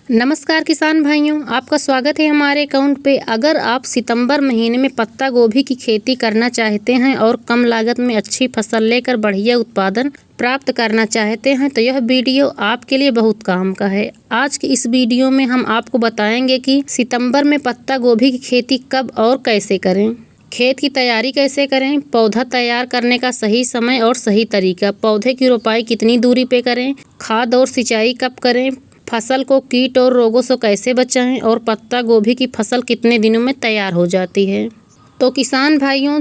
नमस्कार किसान भाइयों, आपका स्वागत है हमारे अकाउंट पे। अगर आप सितंबर महीने में पत्ता गोभी की खेती करना चाहते हैं और कम लागत में अच्छी फसल लेकर बढ़िया उत्पादन प्राप्त करना चाहते हैं तो यह वीडियो आपके लिए बहुत काम का है। आज की इस वीडियो में हम आपको बताएंगे कि सितंबर में पत्ता गोभी की खेती कब और कैसे करें, खेत की तैयारी कैसे करें, पौधा तैयार करने का सही समय और सही तरीका, पौधे की रोपाई कितनी दूरी पे करें, खाद और सिंचाई कब करें, फसल को कीट और रोगों से कैसे बचाएं और पत्ता गोभी की फसल कितने दिनों में तैयार हो जाती है। तो किसान भाइयों,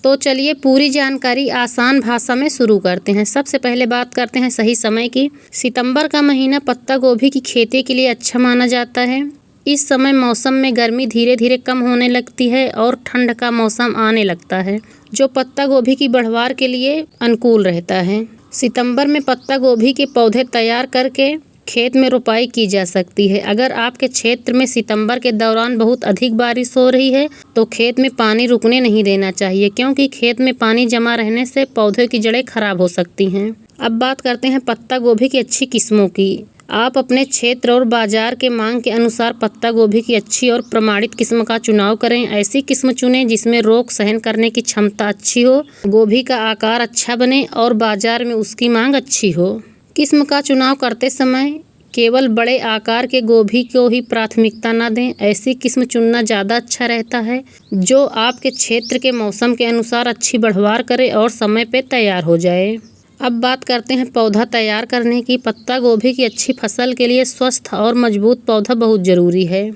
तो चलिए पूरी जानकारी आसान भाषा में शुरू करते हैं। सबसे पहले बात करते हैं सही समय की। सितंबर का महीना पत्ता गोभी की खेती के लिए अच्छा माना जाता है। इस समय मौसम में गर्मी धीरे धीरे कम होने लगती है और ठंड का मौसम आने लगता है, जो पत्ता गोभी की बढ़वार के लिए अनुकूल रहता है। सितंबर में पत्ता गोभी के पौधे तैयार करके खेत में रोपाई की जा सकती है। अगर आपके क्षेत्र में सितंबर के दौरान बहुत अधिक बारिश हो रही है तो खेत में पानी रुकने नहीं देना चाहिए, क्योंकि खेत में पानी जमा रहने से पौधे की जड़ें खराब हो सकती हैं। अब बात करते हैं पत्ता गोभी की अच्छी किस्मों की। आप अपने क्षेत्र और बाजार के मांग के अनुसार पत्ता गोभी की अच्छी और प्रमाणित किस्म का चुनाव करें। ऐसी किस्म चुनें जिसमें रोग सहन करने की क्षमता अच्छी हो, गोभी का आकार अच्छा बने और बाजार में उसकी मांग अच्छी हो। किस्म का चुनाव करते समय केवल बड़े आकार के गोभी को ही प्राथमिकता न दें। ऐसी किस्म चुनना ज़्यादा अच्छा रहता है जो आपके क्षेत्र के मौसम के अनुसार अच्छी बढ़वार करे और समय पे तैयार हो जाए। अब बात करते हैं पौधा तैयार करने की। पत्ता गोभी की अच्छी फसल के लिए स्वस्थ और मजबूत पौधा बहुत ज़रूरी है।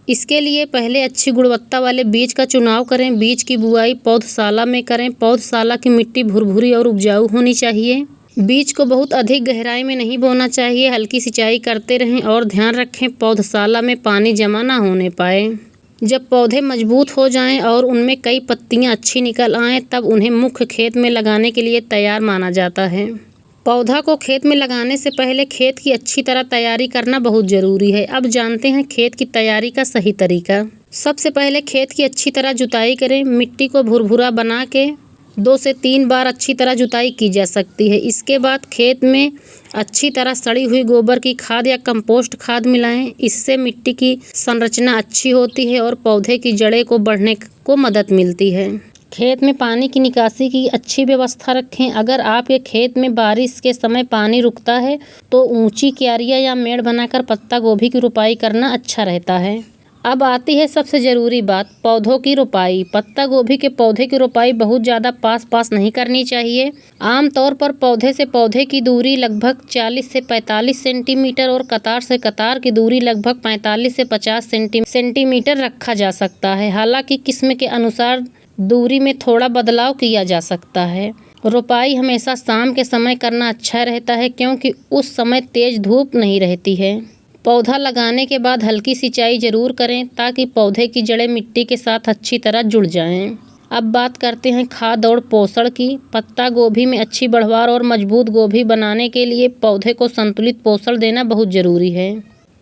इसके लिए पहले अच्छी गुणवत्ता वाले बीज का चुनाव करें। बीज की बुआई पौधशाला में करें। पौधशाला की मिट्टी भुरभुरी और उपजाऊ होनी चाहिए। बीज को बहुत अधिक गहराई में नहीं बोना चाहिए। हल्की सिंचाई करते रहें और ध्यान रखें पौधशाला में पानी जमा ना होने पाए। जब पौधे मजबूत हो जाएं और उनमें कई पत्तियां अच्छी निकल आएं, तब उन्हें मुख्य खेत में लगाने के लिए तैयार माना जाता है। पौधा को खेत में लगाने से पहले खेत की अच्छी तरह तैयारी करना बहुत ज़रूरी है। अब जानते हैं खेत की तैयारी का सही तरीका। सबसे पहले खेत की अच्छी तरह जुताई करें। मिट्टी को भुरभुरा बना के 2 से 3 बार अच्छी तरह जुताई की जा सकती है। इसके बाद खेत में अच्छी तरह सड़ी हुई गोबर की खाद या कंपोस्ट खाद मिलाएं। इससे मिट्टी की संरचना अच्छी होती है और पौधे की जड़ें को बढ़ने को मदद मिलती है। खेत में पानी की निकासी की अच्छी व्यवस्था रखें। अगर आपके खेत में बारिश के समय पानी रुकता है तो ऊंची क्यारियां या मेड़ बनाकर पत्ता गोभी की रोपाई करना अच्छा रहता है। अब आती है सबसे ज़रूरी बात, पौधों की रोपाई। पत्ता गोभी के पौधे की रोपाई बहुत ज़्यादा पास नहीं करनी चाहिए। आमतौर पर पौधे से पौधे की दूरी लगभग 40 से 45 सेंटीमीटर और कतार से कतार की दूरी लगभग 45 से 50 सेंटीमीटर रखा जा सकता है। हालांकि किस्म के अनुसार दूरी में थोड़ा बदलाव किया जा सकता है। रोपाई हमेशा शाम के समय करना अच्छा रहता है, क्योंकि उस समय तेज़ धूप नहीं रहती है। पौधा लगाने के बाद हल्की सिंचाई ज़रूर करें ताकि पौधे की जड़ें मिट्टी के साथ अच्छी तरह जुड़ जाएं। अब बात करते हैं खाद और पोषण की। पत्ता गोभी में अच्छी बढ़वार और मजबूत गोभी बनाने के लिए पौधे को संतुलित पोषण देना बहुत ज़रूरी है।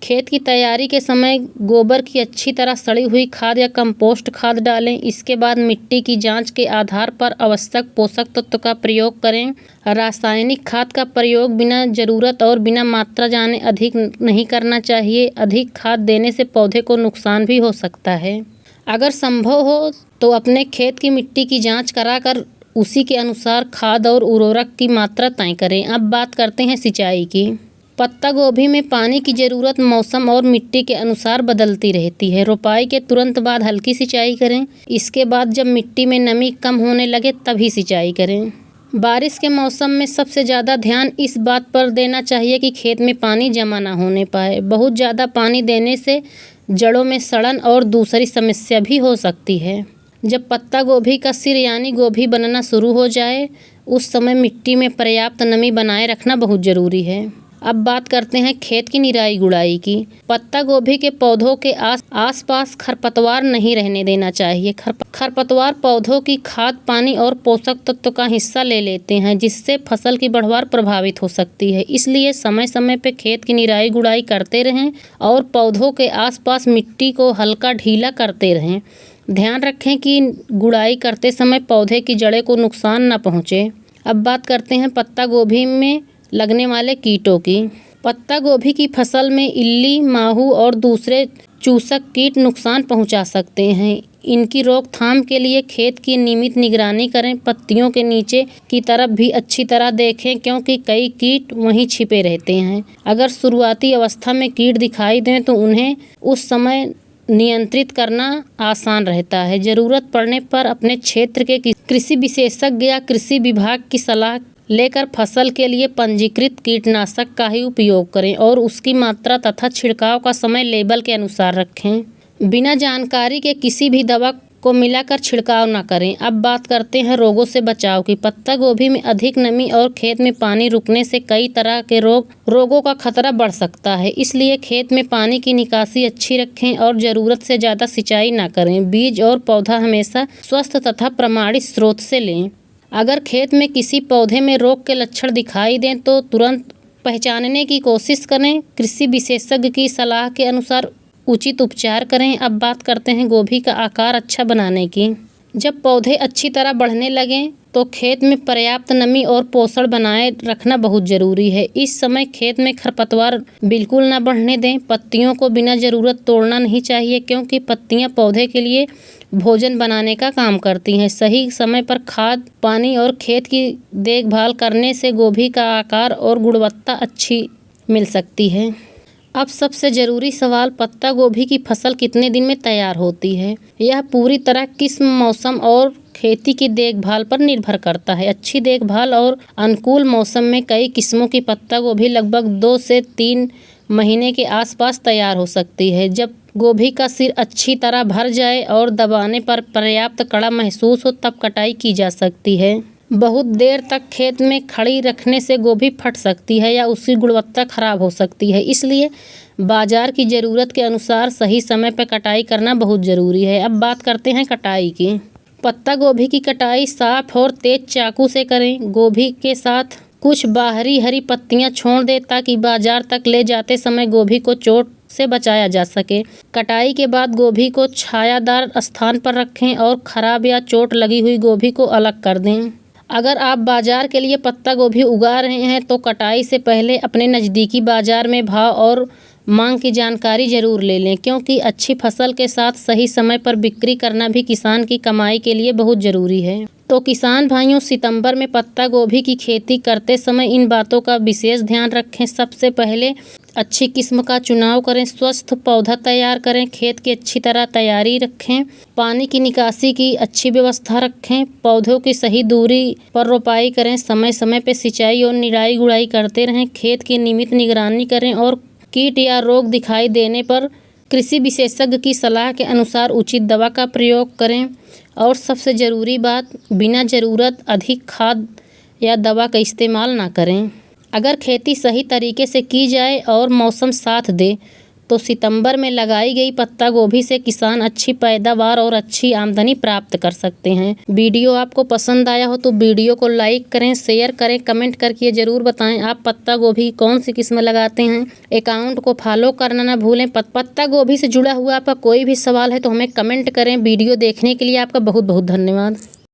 खेत की तैयारी के समय गोबर की अच्छी तरह सड़ी हुई खाद या कंपोस्ट खाद डालें। इसके बाद मिट्टी की जांच के आधार पर आवश्यक पोषक तत्व का प्रयोग करें। रासायनिक खाद का प्रयोग बिना ज़रूरत और बिना मात्रा जाने अधिक नहीं करना चाहिए। अधिक खाद देने से पौधे को नुकसान भी हो सकता है। अगर संभव हो तो अपने खेत की मिट्टी की जाँच कराकर उसी के अनुसार खाद और उर्वरक की मात्रा तय करें। अब बात करते हैं सिंचाई की। पत्ता गोभी में पानी की ज़रूरत मौसम और मिट्टी के अनुसार बदलती रहती है। रोपाई के तुरंत बाद हल्की सिंचाई करें। इसके बाद जब मिट्टी में नमी कम होने लगे तभी सिंचाई करें। बारिश के मौसम में सबसे ज़्यादा ध्यान इस बात पर देना चाहिए कि खेत में पानी जमा ना होने पाए। बहुत ज़्यादा पानी देने से जड़ों में सड़न और दूसरी समस्या भी हो सकती है। जब पत्ता गोभी का सिर यानी गोभी बनना शुरू हो जाए, उस समय मिट्टी में पर्याप्त नमी बनाए रखना बहुत ज़रूरी है। अब बात करते हैं खेत की निराई गुड़ाई की। पत्ता गोभी के पौधों के आसपास खरपतवार नहीं रहने देना चाहिए। खरपतवार पौधों की खाद, पानी और पोषक तत्व का हिस्सा ले लेते हैं, जिससे फसल की बढ़वार प्रभावित हो सकती है। इसलिए समय समय पर खेत की निराई गुड़ाई करते रहें और पौधों के आसपास मिट्टी को हल्का ढीला करते रहें। ध्यान रखें कि गुड़ाई करते समय पौधे की जड़ें को नुकसान न पहुँचे। अब बात करते हैं पत्ता गोभी में लगने वाले कीटों की। पत्ता गोभी की फसल में इल्ली, माहू और दूसरे चूसक कीट नुकसान पहुंचा सकते हैं। इनकी रोकथाम के लिए खेत की नियमित निगरानी करें। पत्तियों के नीचे की तरफ भी अच्छी तरह देखें क्योंकि कई कीट वहीं छिपे रहते हैं। अगर शुरुआती अवस्था में कीट दिखाई दें तो उन्हें उस समय नियंत्रित करना आसान रहता है। ज़रूरत पड़ने पर अपने क्षेत्र के कृषि विशेषज्ञ या कृषि विभाग की सलाह लेकर फसल के लिए पंजीकृत कीटनाशक का ही उपयोग करें और उसकी मात्रा तथा छिड़काव का समय लेबल के अनुसार रखें। बिना जानकारी के किसी भी दवा को मिलाकर छिड़काव न करें। अब बात करते हैं रोगों से बचाव की। पत्ता गोभी में अधिक नमी और खेत में पानी रुकने से कई तरह के रोगों का खतरा बढ़ सकता है। इसलिए खेत में पानी की निकासी अच्छी रखें और ज़रूरत से ज़्यादा सिंचाई न करें। बीज और पौधा हमेशा स्वस्थ तथा प्रमाणित स्रोत से लें। अगर खेत में किसी पौधे में रोग के लक्षण दिखाई दें तो तुरंत पहचानने की कोशिश करें। कृषि विशेषज्ञ की सलाह के अनुसार उचित उपचार करें। अब बात करते हैं गोभी का आकार अच्छा बनाने की। जब पौधे अच्छी तरह बढ़ने लगें तो खेत में पर्याप्त नमी और पोषण बनाए रखना बहुत ज़रूरी है। इस समय खेत में खरपतवार बिल्कुल ना बढ़ने दें। पत्तियों को बिना ज़रूरत तोड़ना नहीं चाहिए क्योंकि पत्तियां पौधे के लिए भोजन बनाने का काम करती हैं। सही समय पर खाद, पानी और खेत की देखभाल करने से गोभी का आकार और गुणवत्ता अच्छी मिल सकती है। अब सबसे ज़रूरी सवाल, पत्ता गोभी की फसल कितने दिन में तैयार होती है? यह पूरी तरह किस्म, मौसम और खेती की देखभाल पर निर्भर करता है। अच्छी देखभाल और अनुकूल मौसम में कई किस्मों की पत्ता गोभी लगभग 2 से 3 महीने के आसपास तैयार हो सकती है। जब गोभी का सिर अच्छी तरह भर जाए और दबाने पर पर्याप्त कड़ा महसूस हो तब कटाई की जा सकती है। बहुत देर तक खेत में खड़ी रखने से गोभी फट सकती है या उसकी गुणवत्ता खराब हो सकती है। इसलिए बाजार की ज़रूरत के अनुसार सही समय पर कटाई करना बहुत ज़रूरी है। अब बात करते हैं कटाई की। पत्ता गोभी की कटाई साफ और तेज चाकू से करें। गोभी के साथ कुछ बाहरी हरी पत्तियां छोड़ दें ताकि बाजार तक ले जाते समय गोभी को चोट से बचाया जा सके। कटाई के बाद गोभी को छायादार स्थान पर रखें और खराब या चोट लगी हुई गोभी को अलग कर दें। अगर आप बाजार के लिए पत्ता गोभी उगा रहे हैं तो कटाई से पहले अपने नज़दीकी बाजार में भाव और मांग की जानकारी ज़रूर ले लें क्योंकि अच्छी फसल के साथ सही समय पर बिक्री करना भी किसान की कमाई के लिए बहुत ज़रूरी है। तो किसान भाइयों, सितंबर में पत्ता गोभी की खेती करते समय इन बातों का विशेष ध्यान रखें। सबसे पहले अच्छी किस्म का चुनाव करें, स्वस्थ पौधा तैयार करें, खेत की अच्छी तरह तैयारी रखें, पानी की निकासी की अच्छी व्यवस्था रखें, पौधों की सही दूरी पर रोपाई करें, समय समय पर सिंचाई और निराई गुड़ाई करते रहें, खेत की नियमित निगरानी करें और कीट या रोग दिखाई देने पर कृषि विशेषज्ञ की सलाह के अनुसार उचित दवा का प्रयोग करें। और सबसे ज़रूरी बात, बिना ज़रूरत अधिक खाद या दवा का इस्तेमाल ना करें। अगर खेती सही तरीके से की जाए और मौसम साथ दे तो सितंबर में लगाई गई पत्ता गोभी से किसान अच्छी पैदावार और अच्छी आमदनी प्राप्त कर सकते हैं। वीडियो आपको पसंद आया हो तो वीडियो को लाइक करें, शेयर करें, कमेंट करके ज़रूर बताएं आप पत्ता गोभी कौन सी किस्म लगाते हैं। अकाउंट को फॉलो करना ना भूलें। पत्ता गोभी से जुड़ा हुआ आपका कोई भी सवाल है तो हमें कमेंट करें। वीडियो देखने के लिए आपका बहुत बहुत धन्यवाद।